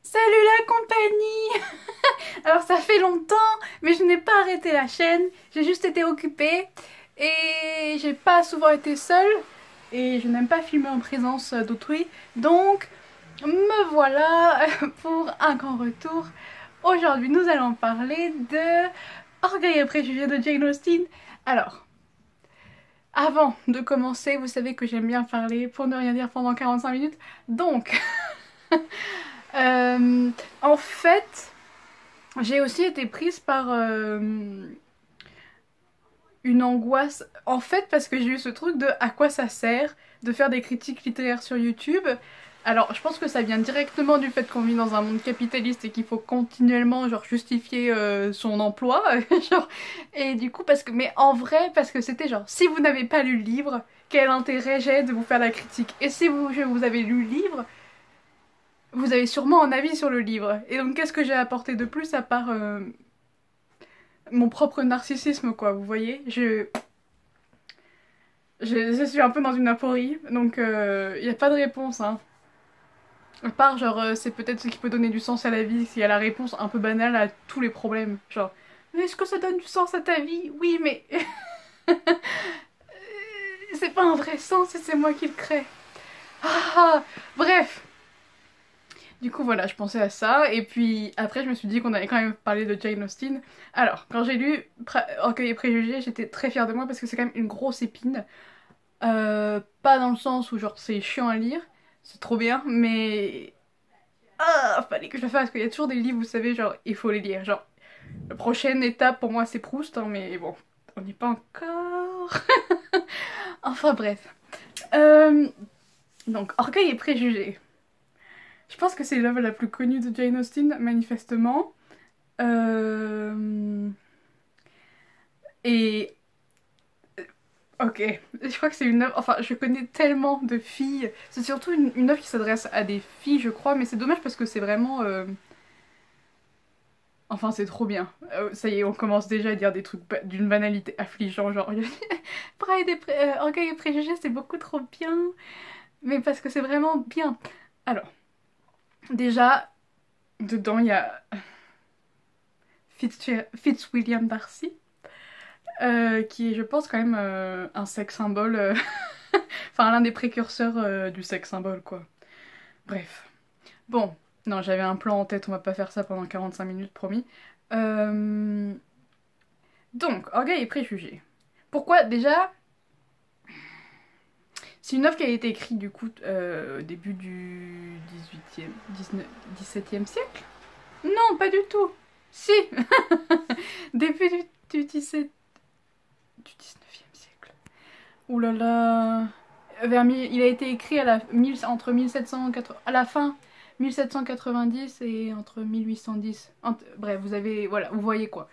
Salut la compagnie! Alors ça fait longtemps, mais je n'ai pas arrêté la chaîne, j'ai juste été occupée et j'ai pas souvent été seule et je n'aime pas filmer en présence d'autrui, donc me voilà pour un grand retour. Aujourd'hui nous allons parler de Orgueil et préjugés de Jane Austen. Alors, avant de commencer, vous savez que j'aime bien parler pour ne rien dire pendant 45 minutes, donc euh, en fait... J'ai aussi été prise par une angoisse, en fait parce que j'ai eu ce truc de à quoi ça sert de faire des critiques littéraires sur YouTube. Alors je pense que ça vient directement du fait qu'on vit dans un monde capitaliste et qu'il faut continuellement genre justifier son emploi, genre, et du coup parce que, mais en vrai parce que c'était genre si vous n'avez pas lu le livre, quel intérêt j'ai de vous faire la critique? Et si vous avez lu le livre, vous avez sûrement un avis sur le livre. Et donc qu'est-ce que j'ai apporté de plus à part mon propre narcissisme, quoi, vous voyez. Je suis un peu dans une aporie, donc il n'y a pas de réponse, hein. À part, genre, c'est peut-être ce qui peut donner du sens à la vie, s'il y a la réponse un peu banale à tous les problèmes. Genre, est-ce que ça donne du sens à ta vie? Oui, mais... c'est pas un vrai sens et c'est moi qui le crée. Ah, bref. Du coup, voilà, je pensais à ça, et puis après, je me suis dit qu'on allait quand même parler de Jane Austen. Alors, quand j'ai lu Orgueil et préjugés, j'étais très fière de moi parce que c'est quand même une grosse épine. Pas dans le sens où, genre, c'est chiant à lire, c'est trop bien, mais... Ah, fallait que je le fasse, parce qu'il y a toujours des livres, vous savez, genre, il faut les lire. Genre, la prochaine étape pour moi, c'est Proust, hein, mais bon, on n'y est pas encore. Enfin, bref. Euh, donc, Orgueil et préjugés. Je pense que c'est l'œuvre la plus connue de Jane Austen, manifestement. Euh... Et... Ok, je crois que c'est une œuvre... Enfin, je connais tellement de filles. C'est surtout une œuvre qui s'adresse à des filles, je crois, mais c'est dommage parce que c'est vraiment... Enfin, c'est trop bien. Ça y est, on commence déjà à dire des trucs d'une banalité affligeante, genre... Orgueil et préjugés, c'est beaucoup trop bien. Mais parce que c'est vraiment bien. Alors, déjà, dedans, il y a Fitzwilliam Darcy. Qui est, je pense, quand même un sex symbole, enfin l'un des précurseurs du sex symbole, quoi. Bref. Bon, non, j'avais un plan en tête, on va pas faire ça pendant 45 minutes, promis. Euh... Donc, Orgueil et préjugés. Pourquoi déjà... C'est une œuvre qui a été écrite du coup au début du 18e, 19, 17e siècle. Non, pas du tout. Si. Début du 17, du 19e siècle. Ouh là là. Il a été écrit entre 1780, à la fin 1790 et entre 1810. Bref, vous avez, voilà, vous voyez quoi.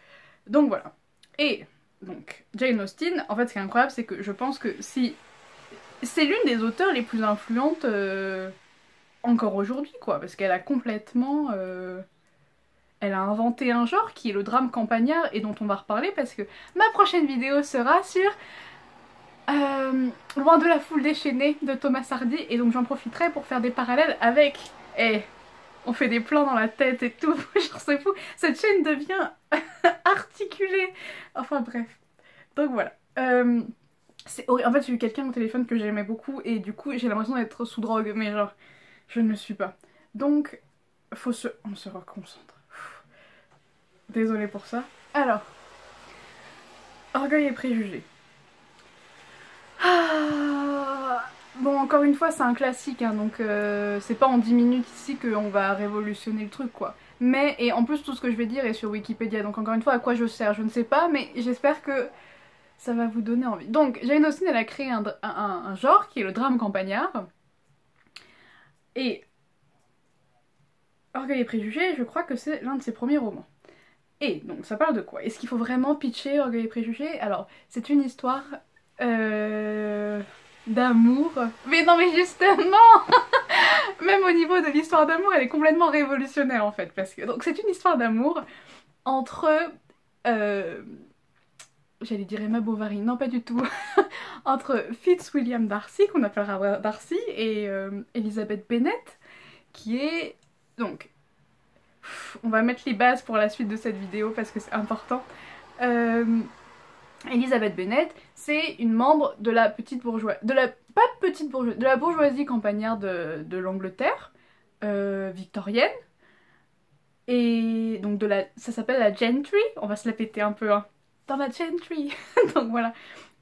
Donc voilà. Et donc Jane Austen, en fait, ce qui est incroyable, c'est que je pense que si c'est l'une des auteurs les plus influentes encore aujourd'hui, quoi, parce qu'elle a complètement, elle a inventé un genre qui est le drame campagnard et dont on va reparler parce que ma prochaine vidéo sera sur Loin de la foule déchaînée de Thomas Hardy, et donc j'en profiterai pour faire des parallèles avec... Eh, on fait des plans dans la tête et tout, genre c'est fou, cette chaîne devient articulée. Enfin bref, donc voilà. En fait j'ai eu quelqu'un au téléphone que j'aimais beaucoup et du coup j'ai l'impression d'être sous drogue, mais genre je ne le suis pas. Donc on se reconcentre. Désolée pour ça. Alors, Orgueil et préjugés. Ah, bon, encore une fois, c'est un classique, hein, donc c'est pas en 10 minutes ici qu'on va révolutionner le truc, quoi. Mais, et en plus, tout ce que je vais dire est sur Wikipédia, donc encore une fois, à quoi je sers, je ne sais pas, mais j'espère que ça va vous donner envie. Donc, Jane Austen, elle a créé un genre qui est le drame campagnard. Et Orgueil et préjugés, je crois que c'est l'un de ses premiers romans. Et donc, ça parle de quoi? Est-ce qu'il faut vraiment pitcher Orgueil et préjugés? Alors, c'est une histoire... d'amour. Mais non, mais justement, même au niveau de l'histoire d'amour, elle est complètement révolutionnaire en fait, parce que donc c'est une histoire d'amour entre, j'allais dire Emma Bovary, non pas du tout, entre Fitzwilliam Darcy, qu'on appellera Darcy, et Elizabeth Bennet, qui est donc on va mettre les bases pour la suite de cette vidéo parce que c'est important. Elizabeth Bennet, c'est une membre de la petite bourgeoisie, de la bourgeoisie campagnarde de l'Angleterre victorienne. Et donc ça s'appelle la gentry, on va se la péter un peu, hein. Dans la gentry. Donc voilà.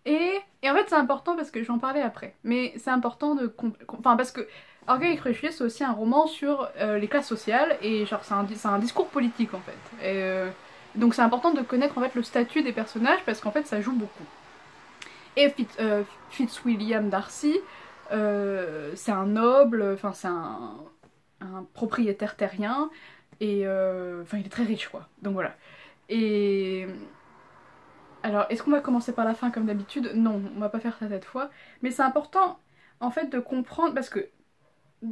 Et en fait c'est important parce que j'en parlais après. Mais c'est important de... Enfin parce que Orgueil et Préjugés c'est aussi un roman sur les classes sociales et genre c'est un discours politique en fait. Et, donc c'est important de connaître en fait le statut des personnages parce qu'en fait ça joue beaucoup. Et Fitzwilliam Darcy, c'est un noble, enfin c'est un propriétaire terrien. Et enfin il est très riche quoi, donc voilà. Et alors est-ce qu'on va commencer par la fin comme d'habitude? Non, on va pas faire ça cette fois. Mais c'est important en fait de comprendre, parce que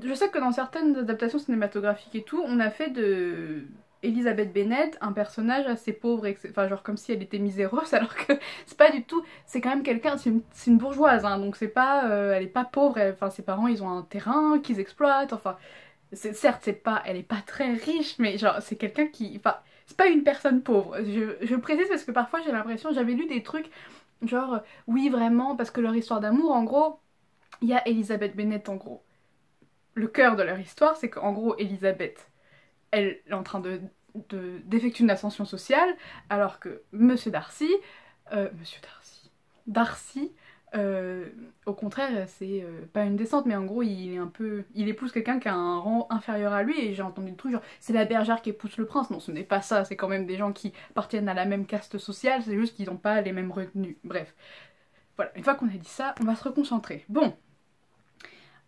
je sais que dans certaines adaptations cinématographiques et tout, on a fait de Elizabeth Bennet un personnage assez pauvre, enfin genre comme si elle était miséreuse, alors que c'est pas du tout, c'est quand même quelqu'un, c'est une bourgeoise, hein, donc c'est pas, elle est pas pauvre, enfin ses parents ils ont un terrain qu'ils exploitent, enfin... Certes, elle est pas très riche, mais genre, c'est quelqu'un qui... Enfin, c'est pas une personne pauvre. Je précise parce que parfois j'ai l'impression, j'avais lu des trucs, genre, oui, vraiment, parce que leur histoire d'amour, en gros, il y a Elizabeth Bennet, en gros. Le cœur de leur histoire, c'est qu'en gros, Elizabeth, elle est en train d'effectuer une ascension sociale, alors que Monsieur Darcy... Darcy... au contraire, c'est pas une descente, mais en gros, il épouse quelqu'un qui a un rang inférieur à lui, et j'ai entendu le truc genre c'est la bergère qui épouse le prince. Non, ce n'est pas ça, c'est quand même des gens qui appartiennent à la même caste sociale, c'est juste qu'ils n'ont pas les mêmes revenus. Bref, voilà, une fois qu'on a dit ça, on va se reconcentrer. Bon,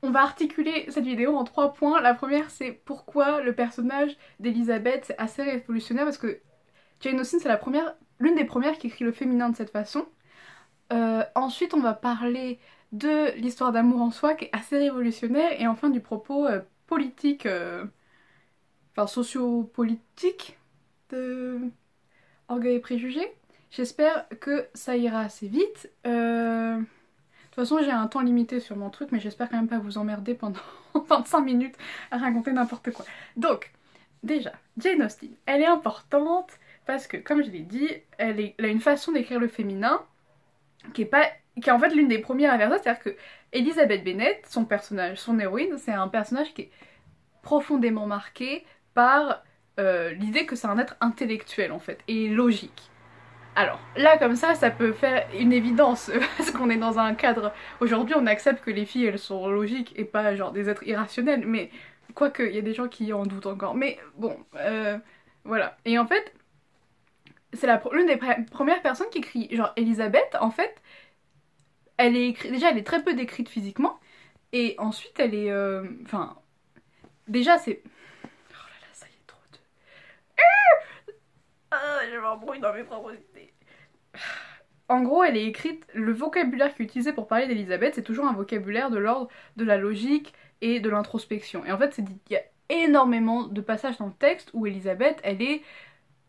on va articuler cette vidéo en 3 points. La première, c'est pourquoi le personnage d'Elizabeth c'est assez révolutionnaire, parce que Jane Austen, c'est l'une des premières qui écrit le féminin de cette façon. Ensuite on va parler de l'histoire d'amour en soi qui est assez révolutionnaire, et enfin du propos politique, enfin socio-politique de Orgueil et Préjugés. J'espère que ça ira assez vite. De toute façon j'ai un temps limité sur mon truc, mais j'espère quand même pas vous emmerder pendant 25 minutes à raconter n'importe quoi. Donc déjà, Jane Austen, elle est importante parce que comme je l'ai dit, elle a une façon d'écrire le féminin qui est en fait l'une des premières à faire ça, c'est-à-dire que Elizabeth Bennet, son personnage, son héroïne, c'est un personnage qui est profondément marqué par l'idée que c'est un être intellectuel en fait, et logique. Alors là comme ça peut faire une évidence, parce qu'on est dans un cadre, aujourd'hui on accepte que les filles elles sont logiques et pas genre des êtres irrationnels, mais quoique il y a des gens qui en doutent encore, mais bon, voilà. Et en fait, c'est l'une des premières personnes qui écrit, genre Elisabeth, en fait, elle est déjà elle est très peu décrite physiquement, et ensuite elle est, enfin, déjà c'est... Oh là là, ça y est, trop de... Ah, je m'embrouille dans mes propres idées. En gros, elle est écrite, le vocabulaire qui est utilisé pour parler d'Elisabeth, c'est toujours un vocabulaire de l'ordre de la logique et de l'introspection. Et en fait, il y a énormément de passages dans le texte où Elisabeth,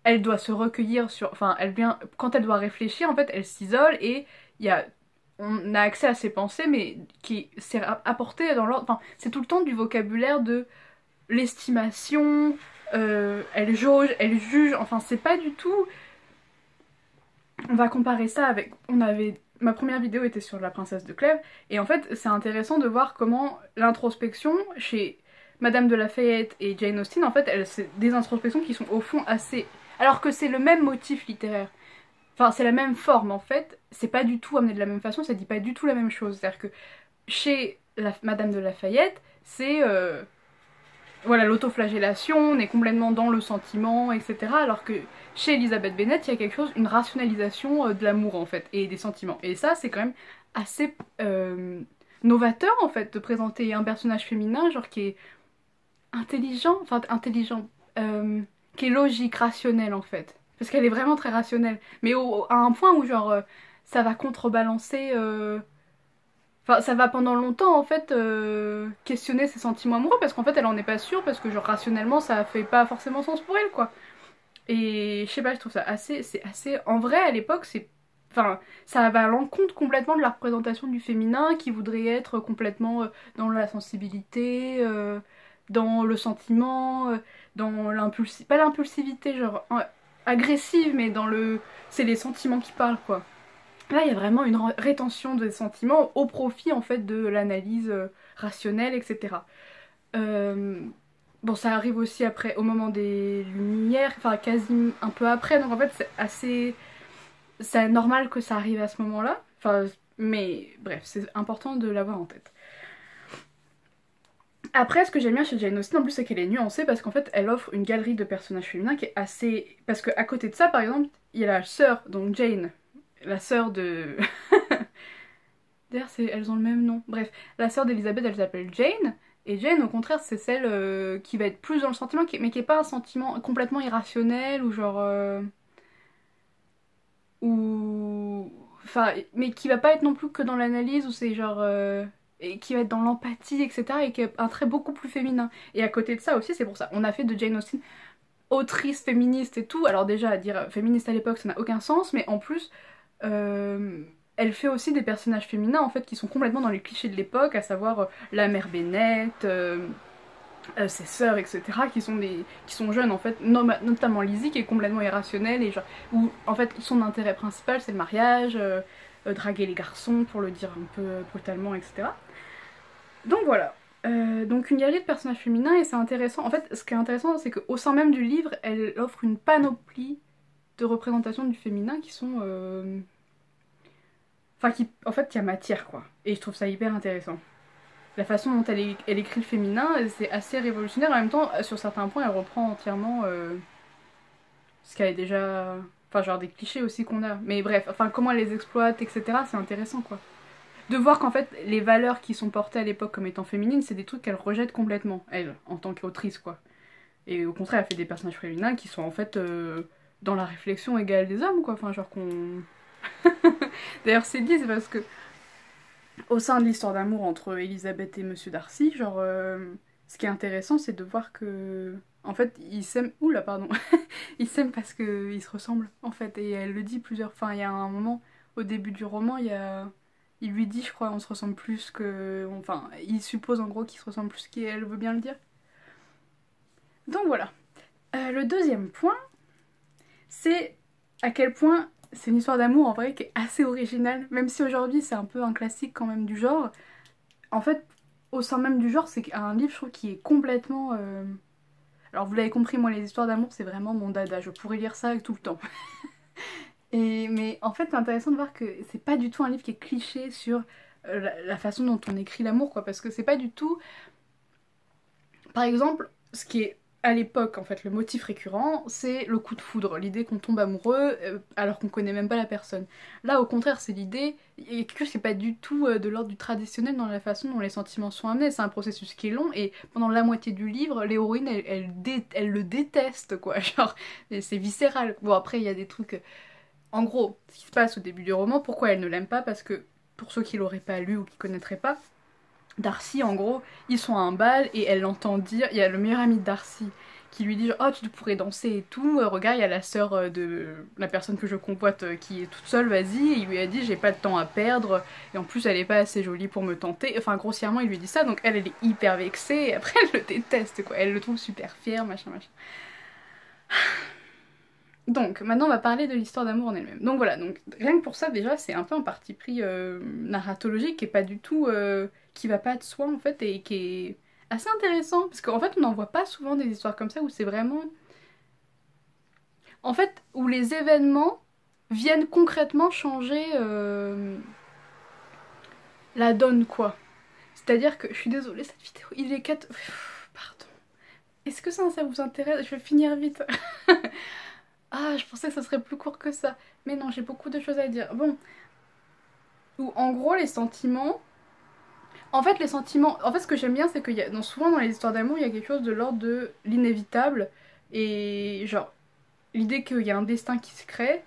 elle doit se recueillir sur... Enfin, quand elle doit réfléchir, en fait, elle s'isole, et on a accès à ses pensées, mais qui s'est apporté dans l'ordre... Enfin, c'est tout le temps du vocabulaire de l'estimation, elle jauge, elle juge, enfin, c'est pas du tout... On va comparer ça avec... Ma première vidéo était sur la princesse de Clèves, et en fait, c'est intéressant de voir comment l'introspection chez Madame de Lafayette et Jane Austen, en fait, c'est des introspections qui sont au fond assez... Alors que c'est le même motif littéraire. Enfin, c'est la même forme en fait, c'est pas du tout amené de la même façon, ça dit pas du tout la même chose. C'est-à-dire que chez Madame de Lafayette, c'est voilà, l'autoflagellation, on est complètement dans le sentiment, etc. Alors que chez Elizabeth Bennet, il y a quelque chose, une rationalisation de l'amour en fait, et des sentiments. Et ça, c'est quand même assez novateur en fait, de présenter un personnage féminin, genre qui est intelligent, qui est logique, rationnel en fait. Parce qu'elle est vraiment très rationnelle. Mais à un point où genre ça va contrebalancer... Enfin ça va pendant longtemps en fait questionner ses sentiments amoureux, parce qu'en fait elle en est pas sûre, parce que genre rationnellement ça fait pas forcément sens pour elle quoi. Et je sais pas, je trouve ça c'est assez... En vrai à l'époque c'est... Enfin, ça va à l'encontre complètement de la représentation du féminin qui voudrait être complètement dans la sensibilité, dans le sentiment, dans l'impulsivité, pas l'impulsivité genre agressive, mais dans le... c'est les sentiments qui parlent quoi. Là il y a vraiment une rétention des sentiments au profit en fait de l'analyse rationnelle, etc. Bon, ça arrive aussi après, au moment des Lumières, enfin quasi un peu après, donc en fait c'est assez... c'est normal que ça arrive à ce moment-là, enfin, mais bref, c'est important de l'avoir en tête. Après, ce que j'aime bien chez Jane Austen, en plus, c'est qu'elle est nuancée parce qu'en fait, elle offre une galerie de personnages féminins qui est assez... Parce qu'à côté de ça, par exemple, il y a la sœur, donc Jane, la sœur de... D'ailleurs, elles ont le même nom. Bref, la sœur d'Elisabeth, elle s'appelle Jane. Et Jane, au contraire, c'est celle qui va être plus dans le sentiment, mais qui est pas un sentiment complètement irrationnel ou genre... ou... Enfin, mais qui va pas être non plus que dans l'analyse, où c'est genre... et qui va être dans l'empathie, etc. Et qui est un trait beaucoup plus féminin. Et à côté de ça aussi, c'est pour ça, on a fait de Jane Austen autrice féministe et tout. Alors déjà, à dire féministe à l'époque, ça n'a aucun sens, mais en plus... elle fait aussi des personnages féminins en fait qui sont complètement dans les clichés de l'époque, à savoir la mère Bennet, ses sœurs, etc. qui sont jeunes en fait, notamment Lizzie qui est complètement irrationnelle et genre où en fait son intérêt principal c'est le mariage, draguer les garçons pour le dire un peu brutalement, etc. Donc voilà. Donc une galerie de personnages féminins et c'est intéressant. En fait, ce qui est intéressant, c'est qu'au sein même du livre, elle offre une panoplie de représentations du féminin qui sont enfin, en fait, il y a matière, quoi. Et je trouve ça hyper intéressant. La façon dont elle écrit le féminin, c'est assez révolutionnaire. En même temps, sur certains points, elle reprend entièrement ce qu'elle est déjà... Enfin, genre des clichés aussi qu'on a. Mais bref, enfin, comment elle les exploite, etc. C'est intéressant, quoi. De voir qu'en fait, les valeurs qui sont portées à l'époque comme étant féminines, c'est des trucs qu'elle rejette complètement, elle, en tant qu'autrice, quoi. Et au contraire, elle fait des personnages féminins qui sont en fait dans la réflexion égale des hommes, quoi. Enfin, genre qu'on... D'ailleurs, c'est dit, c'est parce que au sein de l'histoire d'amour entre Elisabeth et Monsieur Darcy, genre, ce qui est intéressant, c'est de voir que, en fait, ils s'aiment. Oula, pardon. Ils s'aiment parce qu'ils se ressemblent, en fait. Et elle le dit plusieurs. Enfin, il y a un moment, au début du roman, il lui dit, je crois, on se ressemble plus que. Enfin, il suppose en gros qu'ils se ressemblent plus qu'elle veut bien le dire. Donc voilà. Le deuxième point, c'est à quel point c'est une histoire d'amour en vrai qui est assez originale, même si aujourd'hui c'est un peu un classique quand même du genre. En fait, au sein même du genre, c'est un livre je trouve qui est complètement... Alors vous l'avez compris, moi les histoires d'amour c'est vraiment mon dada, je pourrais lire ça tout le temps. Mais en fait c'est intéressant de voir que c'est pas du tout un livre qui est cliché sur la façon dont on écrit l'amour quoi, parce que c'est pas du tout... Par exemple, ce qui est à l'époque, en fait, le motif récurrent, c'est le coup de foudre, l'idée qu'on tombe amoureux alors qu'on connaît même pas la personne. Là, au contraire, c'est l'idée, et que c'est pas du tout de l'ordre du traditionnel dans la façon dont les sentiments sont amenés, c'est un processus qui est long, et pendant la moitié du livre, l'héroïne, elle le déteste, quoi, genre, c'est viscéral. Bon, après, il y a des trucs... En gros, ce qui se passe au début du roman, pourquoi elle ne l'aime pas? Parce que, pour ceux qui l'auraient pas lu ou qui connaîtraient pas, Darcy, en gros, ils sont à un bal et elle l'entend dire, il y a le meilleur ami de Darcy qui lui dit genre, oh tu pourrais danser et tout, regarde il y a la sœur de la personne que je convoite qui est toute seule, vas-y, et il lui a dit j'ai pas de temps à perdre et en plus elle est pas assez jolie pour me tenter, enfin grossièrement il lui dit ça donc elle est hyper vexée et après elle le déteste quoi, elle le trouve super fier machin machin. Donc, maintenant on va parler de l'histoire d'amour en elle-même. Donc voilà, donc rien que pour ça déjà c'est un peu un parti pris narratologique qui est pas du tout... qui va pas de soi en fait et qui est assez intéressant parce qu'en fait on n'en voit pas souvent des histoires comme ça où c'est vraiment... En fait, où les événements viennent concrètement changer la donne quoi. C'est-à-dire que, je suis désolée cette vidéo, il est 4... Pardon. Est-ce que ça vous intéresse? Je vais finir vite. Ah, je pensais que ça serait plus court que ça. Mais non, j'ai beaucoup de choses à dire. Bon. Où en gros, les sentiments... En fait, les sentiments... En fait, ce que j'aime bien, c'est que souvent dans les histoires d'amour, il y a quelque chose de l'ordre de l'inévitable. Et genre, l'idée qu'il y a un destin qui se crée.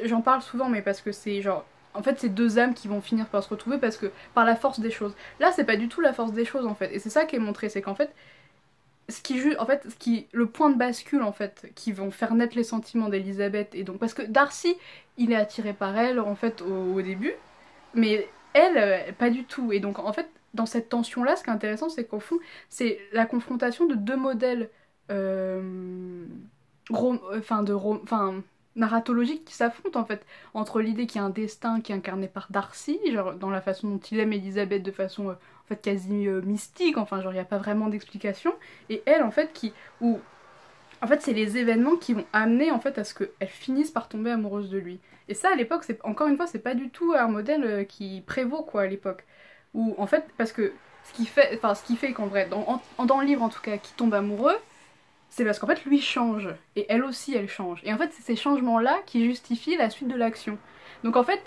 J'en parle souvent, mais parce que c'est genre... En fait, c'est deux âmes qui vont finir par se retrouver parce que par la force des choses. Là, c'est pas du tout la force des choses, en fait. Et c'est ça qui est montré, c'est qu'en fait... le point de bascule en fait, qui vont faire naître les sentiments d'Elisabeth et donc parce que Darcy, il est attiré par elle en fait au début, mais elle, pas du tout. Et donc en fait, dans cette tension là, ce qui est intéressant, c'est qu'au fond, c'est la confrontation de deux modèles narratologiques qui s'affrontent en fait, entre l'idée qu'il y a un destin qui est incarné par Darcy, genre dans la façon dont il aime Elisabeth de façon en fait quasi mystique, enfin genre il n'y a pas vraiment d'explication, et elle en fait où en fait c'est les événements qui vont amener en fait à ce qu'elle finisse par tomber amoureuse de lui. Et ça à l'époque, c'est encore une fois, c'est pas du tout un modèle qui prévaut quoi à l'époque. Où en fait, parce que ce qui fait qu'en vrai, dans le livre en tout cas, qui tombe amoureux, c'est parce qu'en fait lui change, et elle aussi elle change. Et en fait c'est ces changements-là qui justifient la suite de l'action. Donc en fait,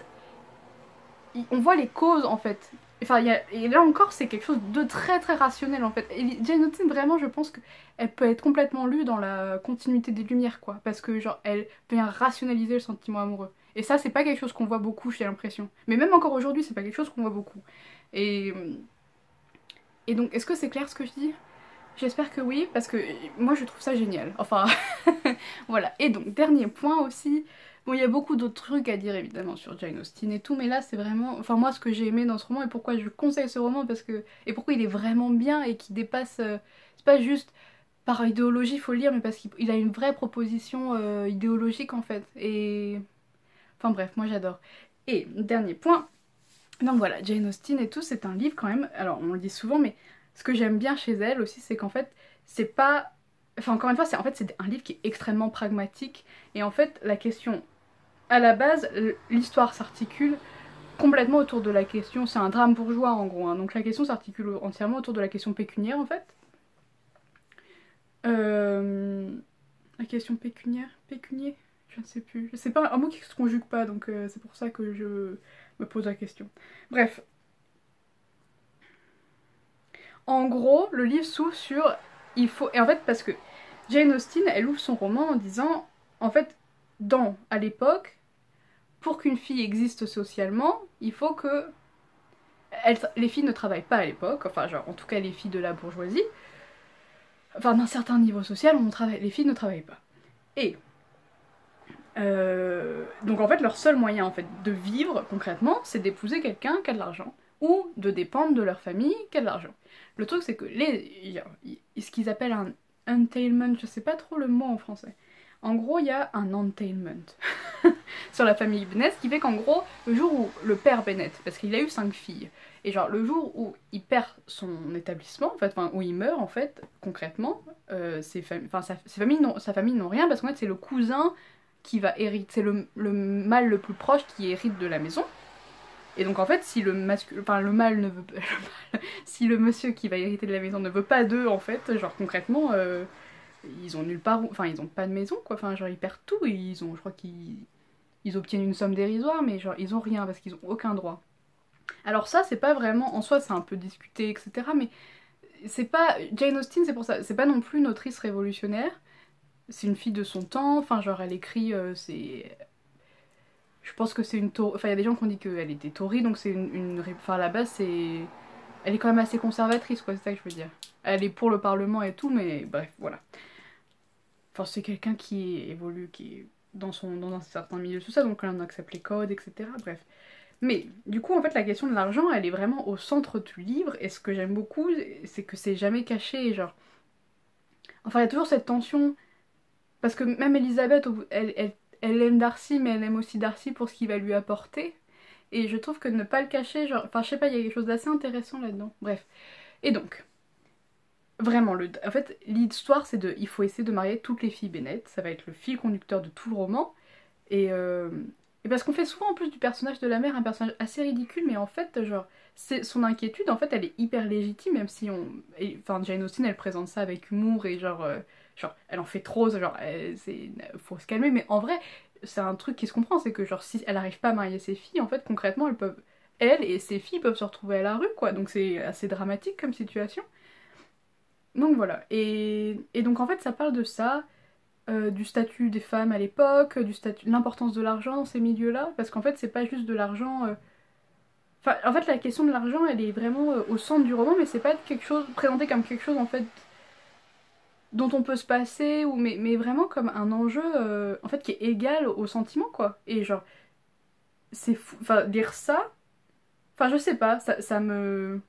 on voit les causes en fait. Enfin, et là encore c'est quelque chose de très très rationnel en fait. Et Jane Austen vraiment je pense qu'elle peut être complètement lue dans la continuité des Lumières quoi. Parce que genre elle vient rationaliser le sentiment amoureux. Et ça c'est pas quelque chose qu'on voit beaucoup, j'ai l'impression. Mais même encore aujourd'hui c'est pas quelque chose qu'on voit beaucoup. Et, et donc est-ce que c'est clair ce que je dis? J'espère que oui, parce que moi je trouve ça génial. Enfin, voilà. Et donc, dernier point aussi. Bon, il y a beaucoup d'autres trucs à dire évidemment sur Jane Austen et tout, mais là c'est vraiment. Enfin, moi ce que j'ai aimé dans ce roman et pourquoi je conseille ce roman, parce que. Et pourquoi il est vraiment bien et qui dépasse. C'est pas juste par idéologie, faut le lire, mais parce qu'il a une vraie proposition idéologique en fait. Et. Enfin bref, moi j'adore. Et dernier point. Donc voilà, Jane Austen et tout, c'est un livre quand même. Alors, on le dit souvent, mais ce que j'aime bien chez elle aussi, c'est qu'en fait, c'est pas. Enfin, encore une fois, c'est un livre qui est extrêmement pragmatique. Et en fait, la question. À la base, l'histoire s'articule complètement autour de la question. C'est un drame bourgeois en gros. Hein, donc la question s'articule entièrement autour de la question pécuniaire en fait. La question pécuniaire. Pécunier. Je ne sais plus. C'est pas un mot qui se conjugue pas, donc c'est pour ça que je me pose la question. Bref. En gros, le livre s'ouvre sur... Il faut... Et en fait, parce que Jane Austen, elle ouvre son roman en disant... En fait, à l'époque, pour qu'une fille existe socialement, il faut que... les filles ne travaillent pas à l'époque, enfin genre, en tout cas les filles de la bourgeoisie. Enfin, d'un certain niveau social, les filles ne travaillent pas. Et... donc en fait, leur seul moyen en fait, de vivre concrètement, c'est d'épouser quelqu'un qui a de l'argent. Ou de dépendre de leur famille qui a de l'argent. Le truc c'est que ce qu'ils appellent un entailment, je sais pas trop le mot en français. En gros il y a un entailment sur la famille Bennet, ce qui fait qu'en gros le jour où le père Bennet, parce qu'il a eu 5 filles, et genre le jour où il perd son établissement, en fait, enfin où il meurt en fait, concrètement, sa famille n'ont rien parce qu'en fait c'est le cousin qui va hériter, c'est le mâle le plus proche qui hérite de la maison. Et donc en fait, si le mâle ne veut pas, si le monsieur qui va hériter de la maison ne veut pas d'eux, en fait, genre concrètement, ils ont nulle part, enfin ils ont pas de maison quoi, enfin genre ils perdent tout et je crois qu'ils obtiennent une somme dérisoire, mais genre ils ont rien parce qu'ils ont aucun droit. Alors ça c'est pas vraiment, en soi c'est un peu discuté etc, mais c'est pas, Jane Austen c'est pour ça, c'est pas non plus une autrice révolutionnaire, c'est une fille de son temps, enfin genre elle écrit, je pense que c'est une Tory. Enfin, il y a des gens qui ont dit qu'elle était Tory, donc c'est Enfin, à la base, c'est. Elle est quand même assez conservatrice, quoi, c'est ça que je veux dire. Elle est pour le Parlement et tout, mais bref, voilà. Enfin, c'est quelqu'un qui évolue, qui est dans un certain milieu, tout ça, donc on accepte les codes, etc. Bref. Mais du coup, en fait, la question de l'argent, elle est vraiment au centre du livre, et ce que j'aime beaucoup, c'est que c'est jamais caché, genre. Enfin, il y a toujours cette tension. Parce que même Elisabeth, elle aime Darcy, mais elle aime aussi Darcy pour ce qu'il va lui apporter. Et je trouve que ne pas le cacher, genre, enfin je sais pas, il y a quelque chose d'assez intéressant là-dedans. Bref. Et donc, vraiment, en fait, l'histoire c'est il faut essayer de marier toutes les filles Bennet, ça va être le fil conducteur de tout le roman. Et, et parce qu'on fait souvent en plus du personnage de la mère un personnage assez ridicule, mais en fait, genre, son inquiétude, en fait, elle est hyper légitime, même si enfin, Jane Austen, elle présente ça avec humour et genre elle en fait trop, genre, faut se calmer, mais en vrai, c'est un truc qui se comprend, c'est que genre, si elle arrive pas à marier ses filles, en fait, concrètement, elle et ses filles peuvent se retrouver à la rue, quoi, donc c'est assez dramatique comme situation. Donc voilà, et donc en fait, ça parle de ça, du statut des femmes à l'époque, l'importance de l'argent dans ces milieux-là, parce qu'en fait c'est pas juste de l'argent. Enfin, en fait la question de l'argent elle est vraiment au centre du roman, mais c'est pas quelque chose présenté comme quelque chose en fait dont on peut se passer, mais vraiment comme un enjeu en fait qui est égal au sentiment quoi. Et genre c'est fou, enfin lire ça, enfin je sais pas, ça me.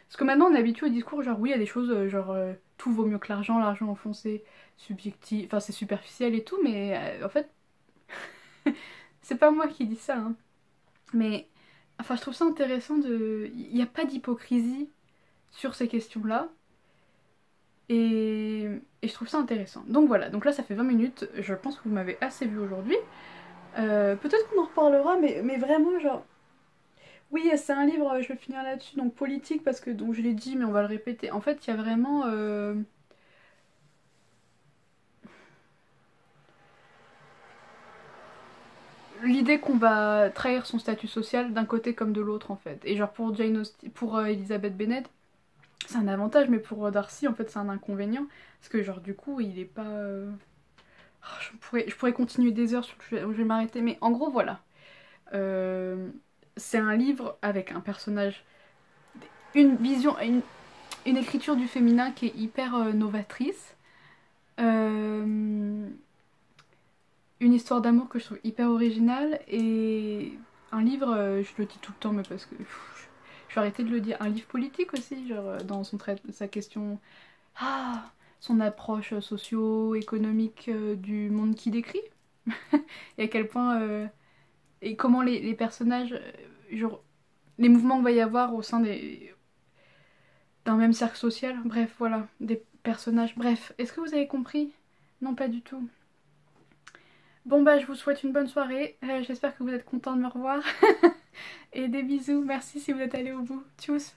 Parce que maintenant on est habitué au discours genre oui il y a des choses genre tout vaut mieux que l'argent au fond c'est subjectif, enfin c'est superficiel et tout, mais en fait c'est pas moi qui dis ça, hein. Mais enfin je trouve ça intéressant de... Il n'y a pas d'hypocrisie sur ces questions-là. Et je trouve ça intéressant. Donc voilà, donc là ça fait 20 minutes, je pense que vous m'avez assez vu aujourd'hui. Peut-être qu'on en reparlera, mais vraiment genre... Oui, c'est un livre, je vais finir là-dessus, donc politique, parce que donc je l'ai dit, mais on va le répéter. En fait, il y a vraiment... l'idée qu'on va trahir son statut social d'un côté comme de l'autre en fait. Et genre pour Jane Austen, pour Elizabeth Bennet, c'est un avantage, mais pour Darcy en fait c'est un inconvénient. Parce que genre du coup il est pas... oh, je pourrais continuer des heures sur le sujet, donc je vais m'arrêter. Mais en gros voilà. C'est un livre avec un personnage, une vision, une écriture du féminin qui est hyper novatrice. Une histoire d'amour que je trouve hyper originale et un livre, je le dis tout le temps mais parce que je vais arrêter de le dire, un livre politique aussi, genre dans sa question, son approche socio-économique du monde qu'il décrit et à quel point et comment les personnages, genre les mouvements qu'il va y avoir au sein d'un même cercle social, bref voilà, des personnages, bref, est-ce que vous avez compris? Non pas du tout. Bon bah je vous souhaite une bonne soirée, j'espère que vous êtes contents de me revoir et des bisous, merci si vous êtes allés au bout, tchuss.